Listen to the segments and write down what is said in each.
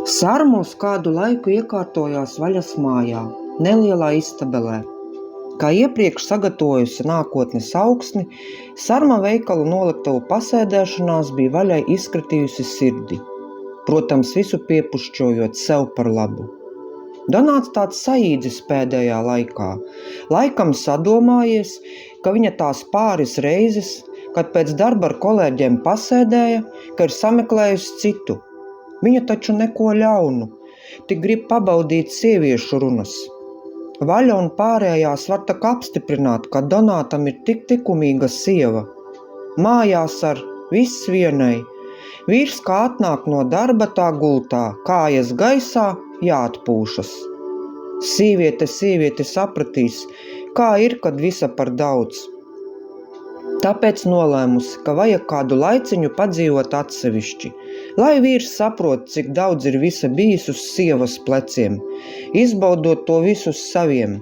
Sarma uz kādu laiku iekārtojās Vaļas mājā, nelielā istabelē. Kā iepriekš sagatavojusi nākotnes augsni, Sarma veikalu noliktavu pasēdēšanās bija Vaļai izkratījusi sirdi, protams, visu piepušķojot sev par labu. Donāts tāds saīdzis pēdējā laikā, laikam sadomājies, ka viņa tās pāris reizes, kad pēc darba ar kolēģiem pasēdēja, ka ir sameklējusi citu. Viņa taču neko ļaunu, tik grib pabaudīt sieviešu runas. Vaļa un pārējās var tak apstiprināt, ka Donātam ir tik likumīga sieva. Mājās ar viss vienai. Vīrs, kā atnāk no darba, tā gultā, kājas gaisā, jāatpūšas. Sieviete sapratīs, kā ir, kad visa par daudz. Tāpēc nolēmusi, ka vajag kādu laiciņu padzīvot atsevišķi, lai vīrs saprot, cik daudz ir visa bijis uz sievas pleciem, izbaudot to visu saviem.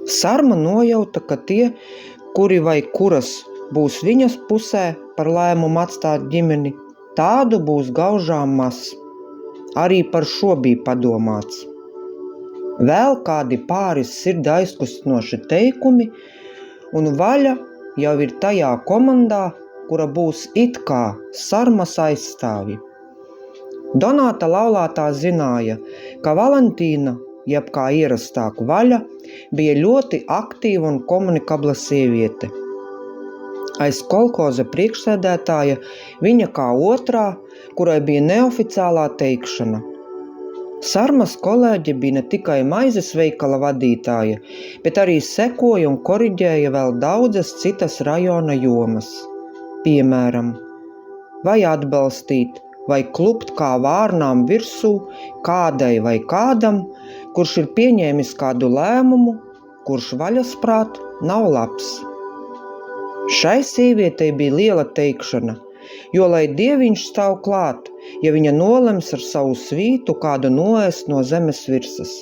Sarma nojauta, ka tie, kuri vai kuras būs viņas pusē par lēmumu atstāt ģimeni, tādu būs gaužām maz. Arī par šo bija padomāts. Vēl kādi pāris sirdi aizkustinoši teikumi, un Vaļa jau ir tajā komandā, kura būs it kā Sarmas aizstāvi. Donāta laulātā zināja, ka Valentīna, jeb kā ierastāk Vaļa, bija ļoti aktīva un komunikabla sieviete. Aiz kolhoza priekšsēdētāja viņa kā otrā, kurai bija neoficiālā teikšana. Sarmas kolēģe bija ne tikai maizes veikala vadītāja, bet arī sekoja un koriģēja vēl daudzas citas rajona jomas. Piemēram, vai atbalstīt, vai klupt kā vārnām virsū kādai vai kādam, kurš ir pieņēmis kādu lēmumu, kurš vaļasprāt nav labs. Šai sievietei bija liela teikšana, jo, lai dieviņš stāv klāt, ja viņa nolems ar savu svītu kādu noēst no zemes virsas.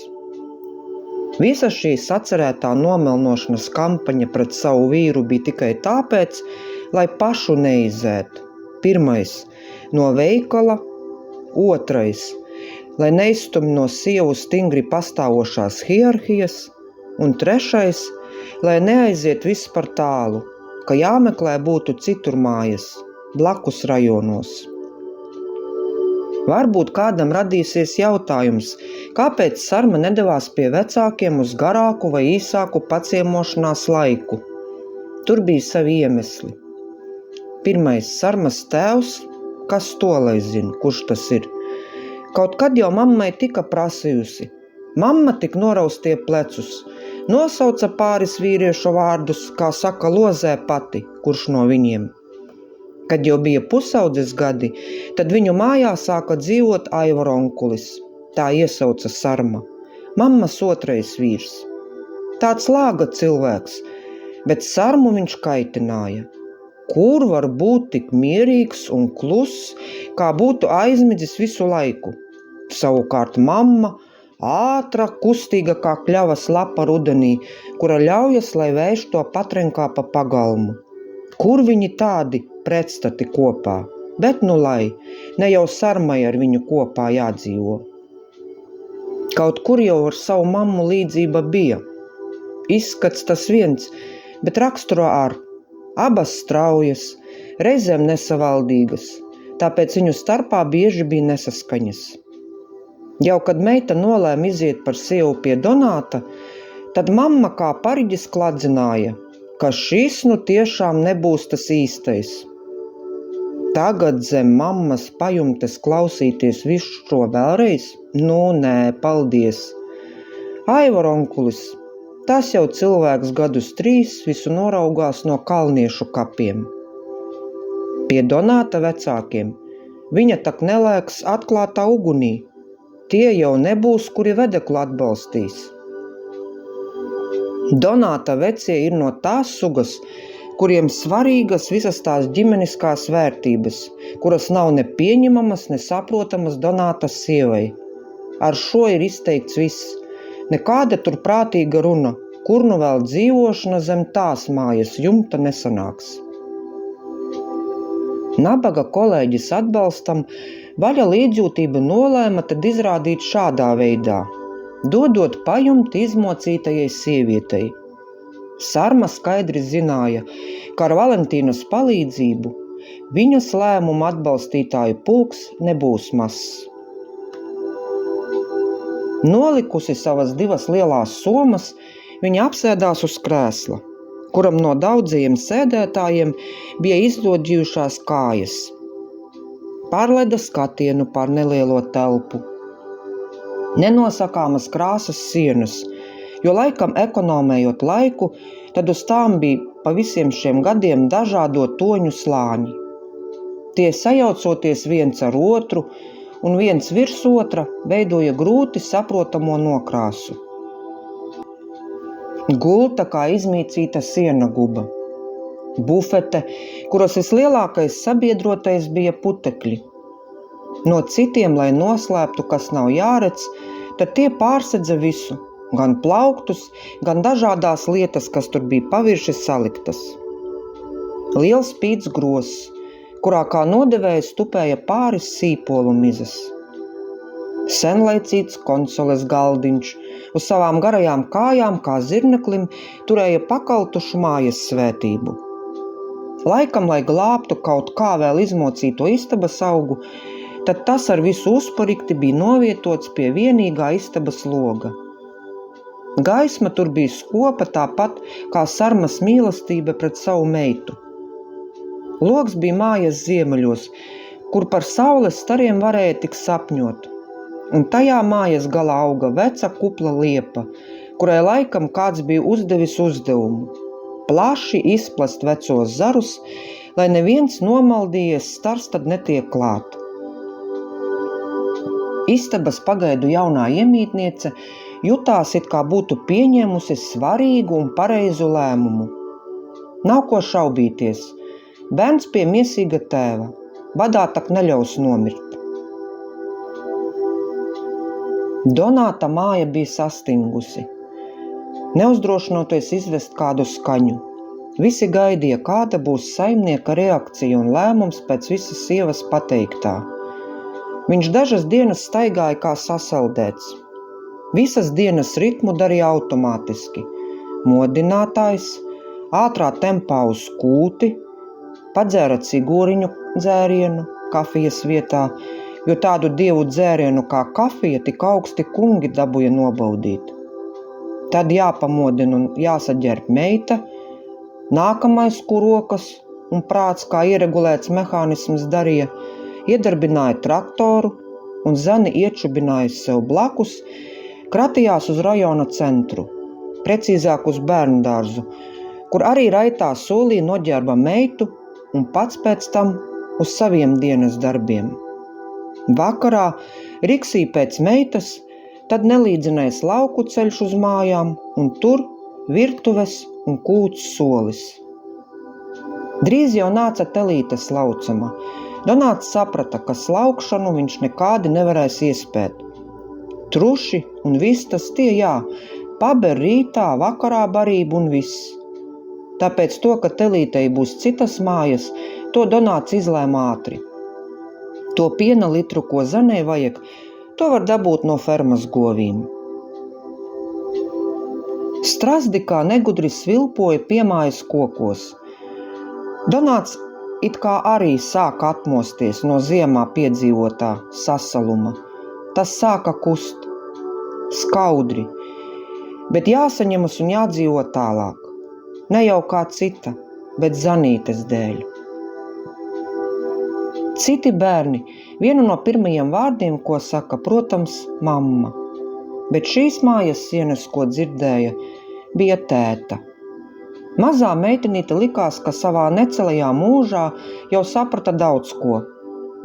Visa šī sacerētā nomelnošanas kampaņa pret savu vīru bija tikai tāpēc, lai pašu neizēt. Pirmais – no veikala, otrais – lai neizstumj no sievu stingri pastāvošās hierarhijas, un trešais – lai neaiziet viss par tālu, ka jāmeklē būtu citur mājas, blakus rajonos. Varbūt kādam radīsies jautājums, kāpēc Sarma nedevās pie vecākiem uz garāku vai īsāku paciemošanās laiku. Tur bija savi iemesli. Pirmais – Sarmas tēvs, kas to lai zina, kurš tas ir. Kaut kad jau mammai tika prasījusi. Mamma tik noraustie plecus, nosauca pāris vīriešu vārdus, kā saka lozē pati, kurš no viņiem. Kad jau bija pusaudzes gadi, tad viņu mājā sāka dzīvot Aivara onkulis, tā iesauca Sarma, mammas otrais vīrs. Tāds lāga cilvēks, bet Sarmu viņš kaitināja. Kur var būt tik mierīgs un kluss, kā būtu aizmidzis visu laiku? Savukārt mamma, ātra, kustīga kā kļavas lapa rudenī, kura ļaujas, lai vējš to patrenkā pa pagalmu. Kur viņi tādi pretstati kopā, bet nu lai, ne jau Sarmai ar viņu kopā jādzīvo. Kaut kur jau ar savu mammu līdzība bija. Izskats tas viens, bet raksturo ar abas straujas, reizēm nesavaldīgas, tāpēc viņu starpā bieži bija nesaskaņas. Jau kad meita nolēma iziet par sievu pie Donāta, tad mamma kā pariģis kladzināja, ka šis nu tiešām nebūs tas īstais. Tagad zem mammas pajumtes klausīties visu šo vēlreiz? Nu, nē, paldies. Aivara onkulis, tas jau cilvēks gadus 3 visu noraugās no kalniešu kapiem. Pie Donāta vecākiem viņa tak nelēks atklātā ugunī. Tie jau nebūs, kuri vedeklu atbalstīs. Donāta vecie ir no tās sugas, kuriem svarīgas visas tās ģimeniskās vērtības, kuras nav ne pieņemamas, ne saprotamas Donāta sievai. Ar šo ir izteikts viss. Nekāda tur prātīga runa, kur nu vēl dzīvošana zem tās mājas jumta nesanāks. Nabaga kolēģis atbalstam vaļa līdzjūtība nolēma tad izrādīt šādā veidā, dodot pajumti izmocītajai sievietei. Sarma skaidri zināja, ka ar Valentīnas palīdzību viņas lēmuma atbalstītāju pulks nebūs mazs. Nolikusi savas 2 lielās somas, viņa apsēdās uz krēsla, kuram no daudzajiem sēdētājiem bija izlodzījušās kājas. Pārleda skatienu pār nelielo telpu. Nenosakāmas krāsas sienas, jo laikam ekonomējot laiku, tad uz tām bija pa visiem šiem gadiem dažādo toņu slāņi. Tie sajaucoties viens ar otru un viens virs otra veidoja grūti saprotamo nokrāsu. Gulta kā izmīcīta sienaguba. Bufete, kuras vislielākais sabiedrotais bija putekļi. No citiem, lai noslēptu, kas nav jāredz, tad tie pārsedza visu, gan plauktus, gan dažādās lietas, kas tur bija pavirši saliktas. Liels pīts gross, kurā kā nodevējs tupēja pāris sīpolu mizas. Senlaicīts konsoles galdiņš, uz savām garajām kājām, kā zirneklim, turēja pakaltušu mājas svētību. Laikam, lai glābtu kaut kā vēl izmocīto istabas augu, tad tas ar visu uzparikti bija novietots pie vienīgā istabas loga. Gaisma tur bija skopa tāpat kā Sarmas mīlestība pret savu meitu. Logs bija mājas ziemeļos, kur par saules stariem varēja tik sapņot, un tajā mājas galā auga veca kupla liepa, kurai laikam kāds bija uzdevis uzdevumu – plaši izplast vecos zarus, lai neviens nomaldījies stars tad netiek klāt. Istabas pagaidu jaunā iemītniece jutās it kā būtu pieņēmusi svarīgu un pareizu lēmumu. Nav ko šaubīties. Bērns pie miesīga tēva, badā tak neļaus nomirt. Donāta māja bija sastingusi, neuzdrošinoties izvest kādu skaņu. Visi gaidīja, kāda būs saimnieka reakcija un lēmums pēc visas sievas pateiktā. Viņš dažas dienas staigāja kā sasaldēts. Visas dienas ritmu darīja automātiski. Modinātājs, ātrā tempā uz kūti, padzēra cigūriņu dzērienu kafijas vietā, jo tādu dievu dzērienu kā kafija tik augsti kungi dabūja nobaudīt. Tad jāpamodina un jāsaģērb meita, nākamais, kur rokas un prāts kā ieregulēts mehānisms darīja, iedarbināja traktoru un zani iečubināja sev blakus, kratījās uz rajona centru, precīzāk uz bērnu dārzu, kur arī raitā solī noģērba meitu un pats pēc tam uz saviem dienas darbiem. Vakarā riksī pēc meitas, tad nelīdzinājis lauku ceļš uz mājām un tur virtuves un kūts solis. Drīz jau nāca telīte slaucama. Donāts saprata, ka slaukšanu viņš nekādi nevarēs iespēt. Truši un vistas tie jā, paber rītā, vakarā barību un viss. Tāpēc to, ka telītei būs citas mājas, to Donāts izlēma ātri. To piena litru, ko zanei vajag, to var dabūt no fermas govīm. Strazdi kā negudri svilpoja piemājas kokos. Donāts it kā arī sāka atmosties no ziemā piedzīvotā sasaluma. Tas sāka kust. Skaudri. Bet jāsaņemas un jādzīvo tālāk. Ne jau kā cita, bet Zanītes dēļ. Citi bērni, vienu no pirmajiem vārdiem, ko saka, protams, mamma. Bet šīs mājas sienas, ko dzirdēja, bija tēta. Mazā meitenīte likās, ka savā necelajā mūžā jau saprata daudz ko.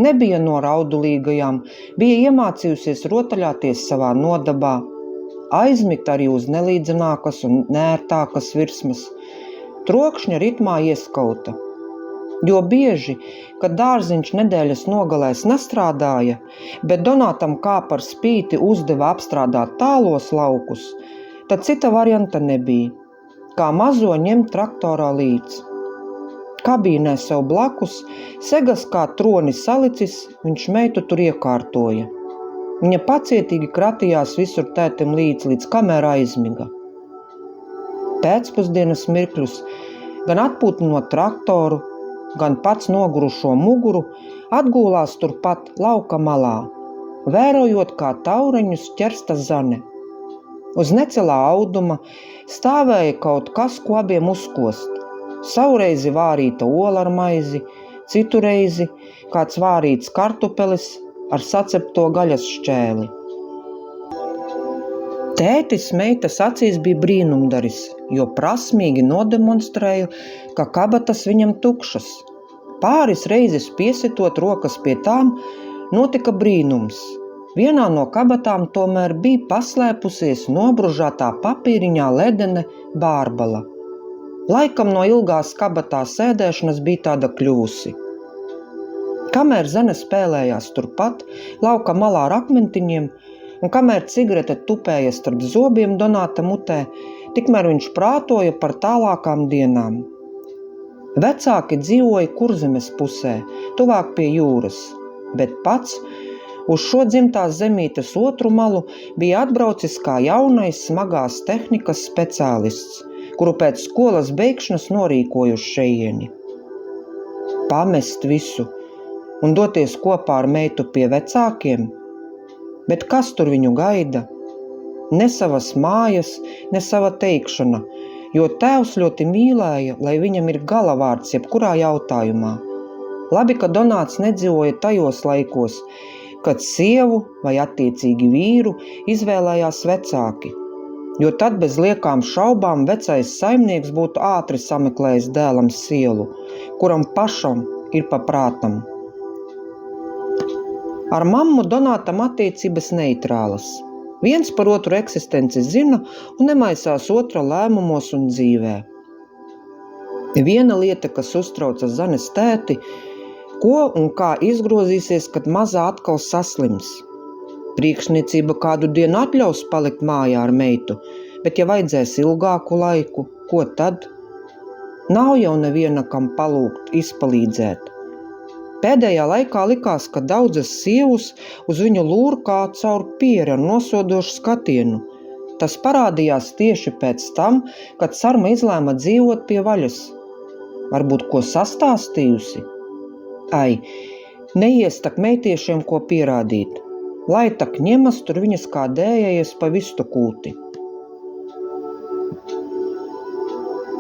Nebija no raudulīgajām, bija iemācījusies rotaļāties savā nodabā, aizmigt arī uz nelīdzenākas un nērtākas virsmas, trokšņa ritmā ieskauta. Jo bieži, kad dārziņš nedēļas nogalēs nestrādāja, bet Donātam kā par spīti uzdeva apstrādāt tālos laukus, tad cita varianta nebija, kā mazo ņemt traktorā līdz. Kabīnē sev blakus, segas kā troni salicis, viņš meitu tur iekārtoja. Viņa pacietīgi kratījās visur tētim līdz kamēr aizmiga. Pēcpusdienas mirkļus gan atpūtinot traktoru, gan pats nogurušo muguru atgūlās turpat lauka malā, vērojot, kā taureņus ķersta Zane. Uz necelā auduma stāvēja kaut kas, ko abiem uzkost. Savreizi vārīta ola ar maizi, citu reizi kāds vārīts kartupelis ar sacepto gaļas šķēli. Tētis meitas acīs bija brīnumdaris, jo prasmīgi nodemonstrēja, ka kabatas viņam tukšas. Pāris reizes piesitot rokas pie tām, notika brīnums. Vienā no kabatām tomēr bija paslēpusies nobružātā papīriņā ledene bārbala. Laikam no ilgās kabatā sēdēšanas bija tāda kļuvusi. Kamēr Zane spēlējās turpat, lauka malā ar akmentiņiem, un kamēr cigarete tupēja starp zobiem Donāta mutē, tikmēr viņš prātoja par tālākām dienām. Vecāki dzīvoja Kurzemes pusē, tuvāk pie jūras, bet pats uz šo dzimtās zemītes otru malu bija atbraucis kā jaunais smagās tehnikas speciālists, kuru pēc skolas beigšanas norīkoja uz šejieni. Pamest visu un doties kopā ar meitu pie vecākiem? Bet kas tur viņu gaida? Ne savas mājas, ne sava teikšana, jo tēvs ļoti mīlēja, lai viņam ir galavārds jebkurā jautājumā. Labi, ka Donāts nedzīvoja tajos laikos, kad sievu vai attiecīgi vīru izvēlējās vecāki, jo tad bez liekām šaubām vecais saimnieks būtu ātri sameklējis dēlam sielu, kuram pašam ir pa prātam. Ar mammu Donātam attiecības neitrālas. Viens par otru eksistenci zina un nemaisās otra lēmumos un dzīvē. Viena lieta, kas uztrauca Zanes tēti, ko un kā izgrozīsies, kad mazā atkal saslims. Priekšniecība kādu dienu atļaus palikt mājā ar meitu, bet ja vajadzēs ilgāku laiku, ko tad? Nav jau neviena, kam palūgt, izpalīdzēt. Pēdējā laikā likās, ka daudzas sievas uz viņu lūrkā caur pieri ar nosodošu skatienu. Tas parādījās tieši pēc tam, kad Sarma izlēma dzīvot pie vaļas. Varbūt ko sastāstījusi? Ai, neies tak meitiešiem ko pierādīt. Lai tak ņemas tur viņas kā dējējies pa vistu kūti.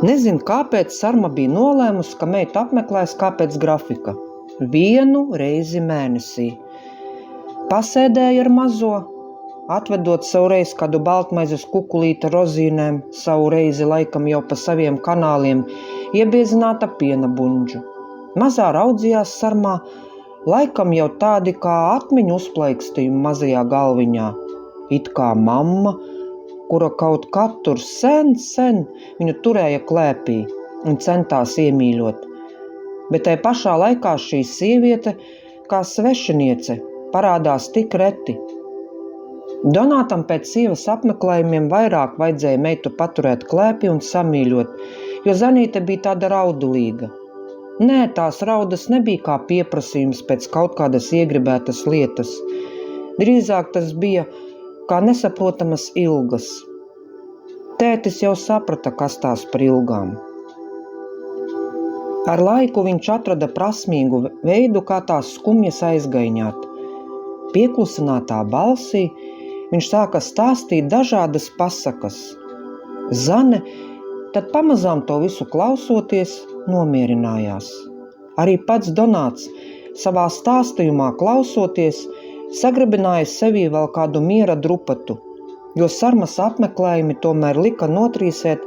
Nezinu, kāpēc Sarma bija nolēmusi, ka meita apmeklēs kā pēc grafika. 1 reizi mēnesī. Pasēdēja ar mazo, atvedot savu reizi kādu baltmaizes kukulīti ar rozīnēm, savu reizi laikam jau pa saviem kanāliem iebiezināta piena buņģu. Mazā raudzījās Sarmā, laikam jau tādi kā atmiņu uzplaikstījumi mazajā galviņā. It kā mamma, kura kaut katru sen viņu turēja klēpī un centās iemīļot. Bet tai pašā laikā šī sieviete, kā svešiniece, parādās tik reti. Donātam pēc sievas apmeklējumiem vairāk vajadzēja meitu paturēt klēpī un samīļot, jo Zanīte bija tāda raudulīga. Nē, tās raudas nebija kā pieprasījums pēc kaut kādas iegribētas lietas. Drīzāk tas bija kā nesaprotamas ilgas. Tētis jau saprata, kas tās par ilgām. Ar laiku viņš atrada prasmīgu veidu, kā tās skumjas aizgaiņāt. Pieklusinātā balsī viņš sāka stāstīt dažādas pasakas. Zane, tad pamazām to visu klausoties, nomierinājās. Arī pats Donāts, savā stāstījumā klausoties, sagrabināja sevī vēl kādu miera drupatu, jo Sarmas apmeklējumi tomēr lika notrīsēt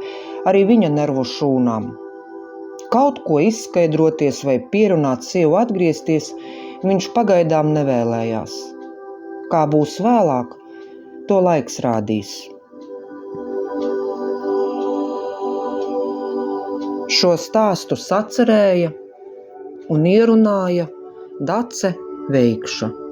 arī viņa nervu šūnām. Kaut ko izskaidroties vai pierunāt sievu atgriezties, viņš pagaidām nevēlējās. Kā būs vēlāk, to laiks rādīs. Šo stāstu sacerēja un ierunāja Dace Veikša.